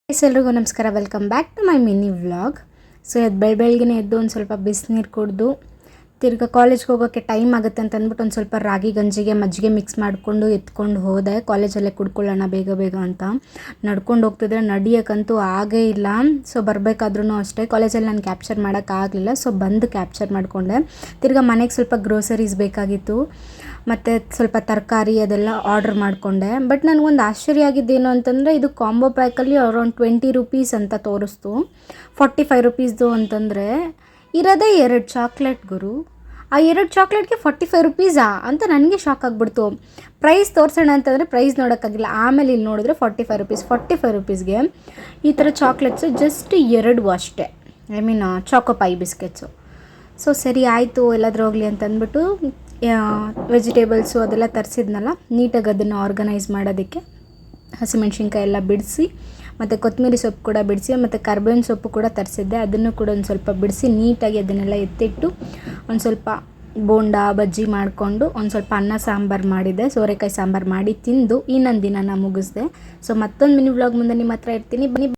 ಎಲ್ರಿಗೂ ನಮಸ್ಕಾರ, welcome back to my mini vlog. So ಅದು ಬೆಳಗ್ಗೆನೇ ಎದ್ದು ಒಂದು ಸ್ವಲ್ಪ ಬಿಸಿನೀರು ಕುಡಿದು ತಿರ್ಗಿ ಕಾಲೇಜ್ಗೆ ಹೋಗೋಕ್ಕೆ ಟೈಮ್ ಆಗುತ್ತೆ ಅಂತ ಅಂದ್ಬಿಟ್ಟು ಒಂದು ಸ್ವಲ್ಪ ರಾಗಿ ಗಂಜಿಗೆ ಮಜ್ಜಿಗೆ ಮಿಕ್ಸ್ ಮಾಡಿಕೊಂಡು ಎತ್ಕೊಂಡು ಹೋದೆ. ಕಾಲೇಜಲ್ಲೇ ಕುಡ್ಕೊಳ್ಳೋಣ ಬೇಗ ಬೇಗ ಅಂತ ನಡ್ಕೊಂಡು ಹೋಗ್ತಿದ್ರೆ ನಡೆಯೋಕ್ಕಂತೂ ಆಗೇ ಇಲ್ಲ. ಸೊ ಬರಬೇಕಾದ್ರೂ ಅಷ್ಟೇ ಕಾಲೇಜಲ್ಲಿ ನಾನು ಕ್ಯಾಪ್ಚರ್ ಮಾಡೋಕ್ಕಾಗಲಿಲ್ಲ. ಸೊ ಬಂದು ಕ್ಯಾಪ್ಚರ್ ಮಾಡಿಕೊಂಡೆ. ತಿರ್ಗಿ ಮನೆಗೆ ಸ್ವಲ್ಪ ಗ್ರೋಸರೀಸ್ ಬೇಕಾಗಿತ್ತು ಮತ್ತು ಸ್ವಲ್ಪ ತರಕಾರಿ ಅದೆಲ್ಲ ಆರ್ಡ್ರ್ ಮಾಡಿಕೊಂಡೆ. ಬಟ್ ನನಗೊಂದು ಆಶ್ಚರ್ಯ ಆಗಿದ್ದೇನು ಅಂತಂದರೆ, ಇದು ಕಾಂಬೋ ಪ್ಯಾಕಲ್ಲಿ ಅರೌಂಡ್ 20 ರೂಪೀಸ್ ಅಂತ ತೋರಿಸ್ತು. 45 ರೂಪೀಸ್ದು ಅಂತಂದರೆ ಇರೋದೇ 2 ಚಾಕ್ಲೇಟ್ ಗುರು. ಆ 2 ಚಾಕ್ಲೇಟ್ಗೆ 45 ರೂಪೀಸಾ ಅಂತ ನನಗೆ ಶಾಕ್ ಆಗಿಬಿಡ್ತು. ಪ್ರೈಸ್ ತೋರಿಸೋಣ ಅಂತಂದರೆ ಪ್ರೈಸ್ ನೋಡೋಕ್ಕಾಗಿಲ್ಲ. ಆಮೇಲೆ ಇಲ್ಲಿ ನೋಡಿದ್ರೆ 45 ರೂಪೀಸ್ಗೆ ಈ ಥರ ಚಾಕ್ಲೇಟ್ಸು ಜಸ್ಟ್ 2 ಅಷ್ಟೇ. ಚಾಕೋಪೈ ಬಿಸ್ಕೆಟ್ಸು. ಸೊ ಸರಿ ಆಯಿತು, ಎಲ್ಲಾದರೂ ಹೋಗಲಿ ಅಂತ ಅಂದ್ಬಿಟ್ಟು ವೆಜಿಟೇಬಲ್ಸು ಅದೆಲ್ಲ ತರಿಸಿದ್ನಲ್ಲ, ನೀಟಾಗಿ ಅದನ್ನು ಆರ್ಗನೈಸ್ ಮಾಡೋದಕ್ಕೆ ಹಸಿಮೆಣ್ಸಿನ್ಕಾಯಿ ಎಲ್ಲ ಬಿಡಿಸಿ ಮತ್ತು ಕೊತ್ತಂಬರಿ ಸೊಪ್ಪು ಕೂಡ ಬಿಡಿಸಿ ಮತ್ತು ಕರ್ಬೇವಿನ ಸೊಪ್ಪು ಕೂಡ ತರಿಸಿದ್ದೆ. ಅದನ್ನು ಕೂಡ ಒಂದು ಸ್ವಲ್ಪ ಬಿಡಿಸಿ ನೀಟಾಗಿ ಅದನ್ನೆಲ್ಲ ಎತ್ತಿಟ್ಟು ಒಂದು ಸ್ವಲ್ಪ ಬೋಂಡ ಬಜ್ಜಿ ಮಾಡಿಕೊಂಡು ಒಂದು ಸ್ವಲ್ಪ ಅನ್ನ ಸಾಂಬಾರು ಮಾಡಿದ್ದೆ. ಸೋರೆಕಾಯಿ ಸಾಂಬಾರು ಮಾಡಿ ತಿಂದು ಇನ್ನೊಂದು ದಿನ ಮುಗಿಸ್ದೆ. ಸೊ ಮತ್ತೊಂದು ಮಿನಿ ವ್ಲಾಗ್ ಮುಂದೆ ನಿಮ್ಮ ಹತ್ರ ಇರ್ತೀನಿ. ಬನ್ನಿ.